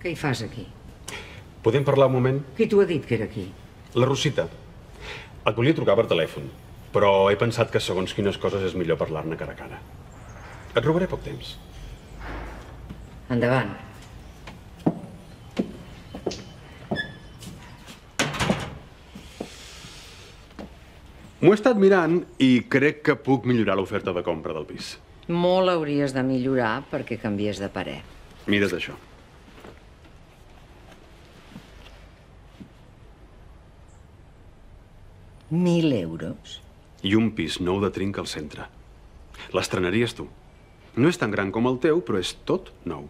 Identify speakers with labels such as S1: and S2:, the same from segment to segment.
S1: Què hi fas aquí?
S2: Podem parlar un moment?
S1: Qui t'ho ha dit que era aquí?
S2: La Rosita. Et volia trucar per telèfon, però he pensat que segons quines coses és millor parlar-ne cara a cara. Et robaré poc temps.
S1: Endavant.
S2: M'ho he estat mirant i crec que puc millorar l'oferta de compra del pis.
S1: Molt hauries de millorar perquè canvies de parer.
S2: Mira't això.
S1: €1.000?
S2: I un pis nou de trinca al centre. L'estrenaries tu. No és tan gran com el teu, però és tot nou.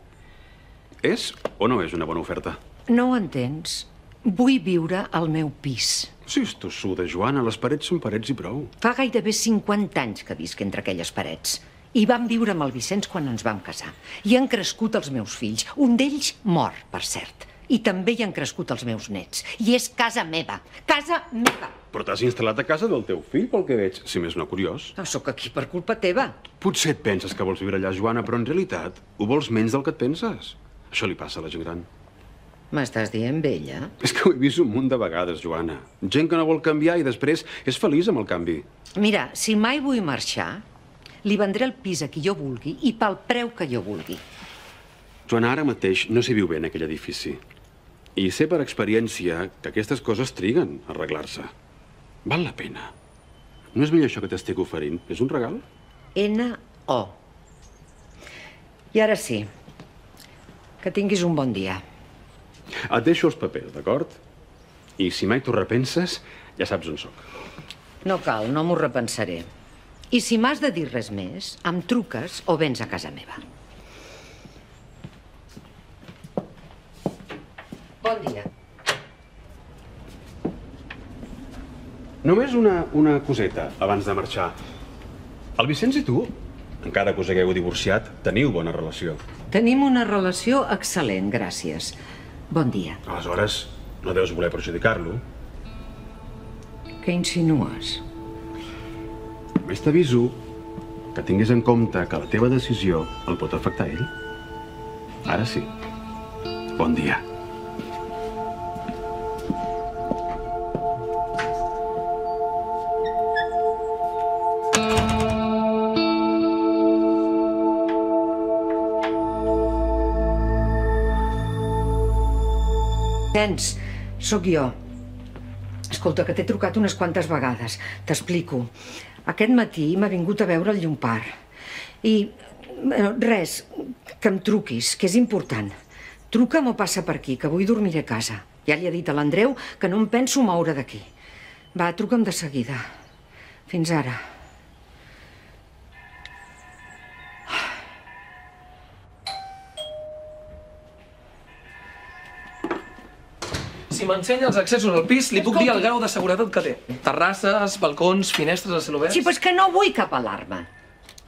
S2: És o no és una bona oferta?
S1: No ho entens. Vull viure al meu pis.
S2: Si és tossuda, Joana, les parets són parets i prou.
S1: Fa gairebé 50 anys que visc entre aquelles parets. I vam viure amb el Vicenç quan ens vam casar. I han crescut els meus fills. Un d'ells mor, per cert. I també hi han crescut els meus nets. I és casa meva. Casa meva.
S2: Però t'has instal·lat a casa del teu fill, pel que veig. Si més no, curiós.
S1: No sóc aquí per culpa teva.
S2: Potser et penses que vols viure allà, Joana, però en realitat ho vols menys del que et penses. Això li passa a la gent gran.
S1: M'estàs dient vella?
S2: És que ho he vist un munt de vegades, Joana. Gent que no vol canviar i després és feliç amb el canvi.
S1: Mira, si mai vull marxar, li vendré el pis a qui jo vulgui i pel preu que jo vulgui.
S2: Joana, ara mateix no s'hi viu bé en aquell edifici. I sé per experiència que aquestes coses triguen a arreglar-se. Val la pena. No és millor això que t'estic oferint? És un regal?
S1: N-O. I ara sí. Que tinguis un bon dia.
S2: Et deixo els papers, d'acord? I si mai t'ho repenses, ja saps on sóc.
S1: No cal, no m'ho repensaré. I si m'has de dir res més, em truques o vens a casa meva. Bon dia.
S2: Només una coseta abans de marxar. El Vicenç i tu, encara que us hagueu divorciat, teniu bona relació.
S1: Tenim una relació excel·lent, gràcies. Bon dia.
S2: Aleshores, no deus voler perjudicar-lo.
S1: Què insinues?
S2: Només t'aviso que tinguis en compte que la teva decisió el pot afectar a ell. Ara sí. Bon dia.
S1: Vicenç, sóc jo. Escolta, que t'he trucat unes quantes vegades. T'explico. Aquest matí m'ha vingut a veure el Llompart. I, res, que em truquis, que és important. Truca'm o passa per aquí, que avui dormiré a casa. Ja li he dit a l'Andreu que no em penso moure d'aquí. Va, truca'm de seguida. Fins ara.
S3: Si m'ensenya els accessos al pis, li puc dir el grau de seguretat que té. Terrasses, balcons, finestres a cel obert...
S1: Sí, però és que no vull cap alarma.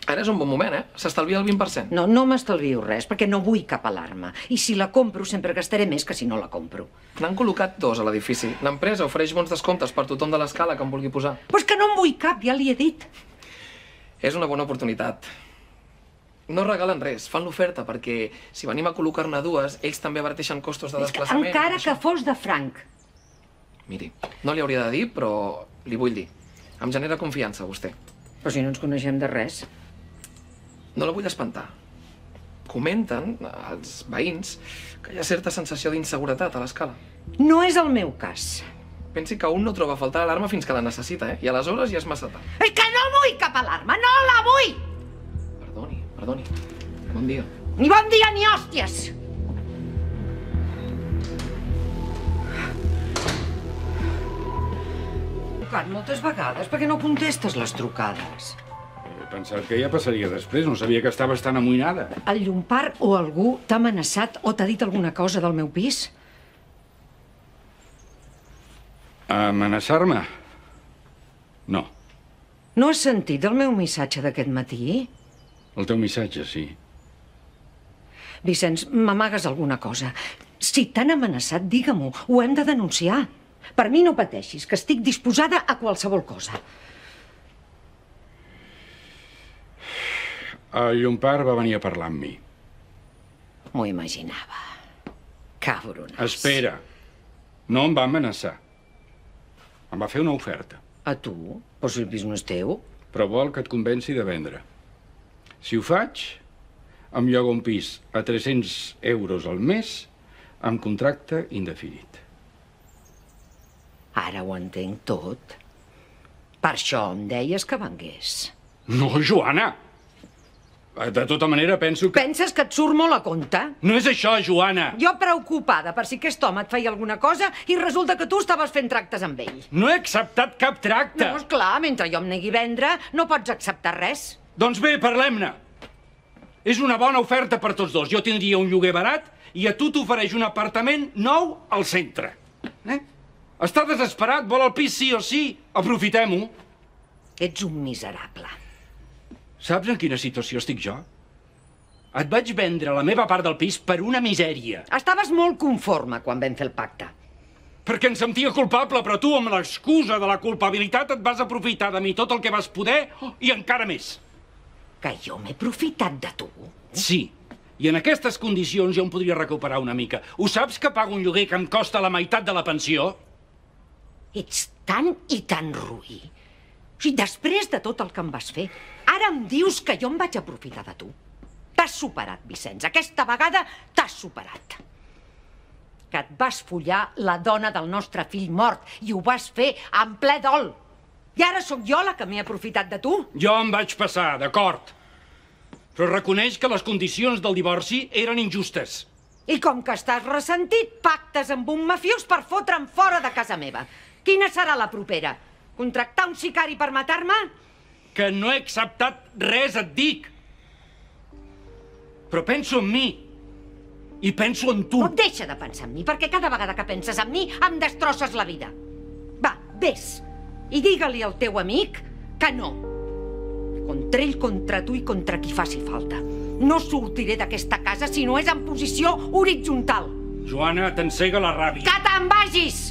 S3: Ara és un bon moment, S'estalvia el 20%.
S1: No, no m'estalvio res, perquè no vull cap alarma. I si la compro, sempre gastaré més que si no la compro.
S3: N'han col·locat 2 a l'edifici. L'empresa ofereix bons descomptes per tothom de l'escala que en vulgui posar.
S1: Però és que no en vull cap, ja li he dit.
S3: És una bona oportunitat. No regalen res, fan l'oferta perquè si venim a col·locar-ne 2, ells també abarateixen costos de desplaçament.
S1: Encara que fos de franc.
S3: Miri, no li hauria de dir, però li vull dir. Em genera confiança, vostè.
S1: Però si no ens coneixem de res.
S3: No la vull espantar. Comenten, els veïns, que hi ha certa sensació d'inseguretat a l'escala.
S1: No és el meu cas.
S3: Pensi que un no troba a faltar l'alarma fins que la necessita, I aleshores ja és massa tard.
S1: És que no vull cap alarma, no la vull!
S3: Perdoni. Bon dia.
S1: Ni bon dia ni hòsties! He trucat moltes vegades, perquè no contestes les trucades.
S4: He pensat que ja passaria després, no sabia que estaves tan amoïnada.
S1: El Llompart o algú t'ha amenaçat o t'ha dit alguna cosa del meu pis?
S4: Amenaçar-me? No.
S1: No has sentit el meu missatge d'aquest matí?
S4: El teu missatge, sí.
S1: Vicenç, m'amagues alguna cosa. Si t'han amenaçat, digue-m'ho. Ho hem de denunciar. Per mi no pateixis, que estic disposada a qualsevol cosa.
S4: El Llompart va venir a parlar amb mi.
S1: M'ho imaginava. Cabrones.
S4: Espera. No em va amenaçar. Em va fer una oferta.
S1: A tu? Però si el pis no és teu?
S4: Però vol que et convenci de vendre. Si ho faig, em lloga un pis a 300 euros al mes amb contracte indefinit.
S1: Ara ho entenc tot. Per això em deies que vengués.
S4: No, Joana! De tota manera, penso que...
S1: Penses que et surt molt a compte?
S4: No és això, Joana!
S1: Jo preocupada per si aquest home et feia alguna cosa i resulta que tu estaves fent tractes amb ell.
S4: No he acceptat cap tracte!
S1: No, esclar, mentre jo em negui vendre, no pots acceptar res.
S4: Doncs bé, parlem-ne. És una bona oferta per tots dos. Jo tindria un lloguer barat i a tu t'ofereix un apartament nou al centre. Està desesperat, vol el pis sí o sí. Aprofitem-ho.
S1: Ets un miserable.
S4: Saps en quina situació estic jo? Et vaig vendre la meva part del pis per una misèria.
S1: Estaves molt conforme quan vam fer el pacte.
S4: Perquè em sentia culpable, però tu, amb l'excusa de la culpabilitat, et vas aprofitar de mi tot el que vas poder i encara més.
S1: Que jo m'he aprofitat de tu?
S4: Sí. I en aquestes condicions jo em podria recuperar una mica. Ho saps que pago un lloguer que em costa la meitat de la pensió?
S1: Ets tan i tan roí. O sigui, després de tot el que em vas fer, ara em dius que jo em vaig aprofitar de tu. T'has superat, Vicenç. Aquesta vegada t'has superat. Que et vas follar la dona del nostre fill mort i ho vas fer en ple dol. I ara sóc jo la que m'he aprofitat de tu?
S4: Jo em vaig passar, d'acord. Però reconeix que les condicions del divorci eren injustes.
S1: I com que estàs ressentit, pactes amb un mafiós per fotre'm fora de casa meva. Quina serà la propera? Contractar un sicari per matar-me?
S4: Que no he acceptat res, et dic. Però penso en mi. I penso en tu.
S1: No, deixa de pensar en mi, perquè cada vegada que penses en mi em destrosses la vida. Va, vés. I digue-li al teu amic que no. Contra ell, contra tu i contra qui faci falta. No sortiré d'aquesta casa si no és en posició horitzontal.
S4: Joana, t'encega la ràbia.
S1: Que te'n vagis!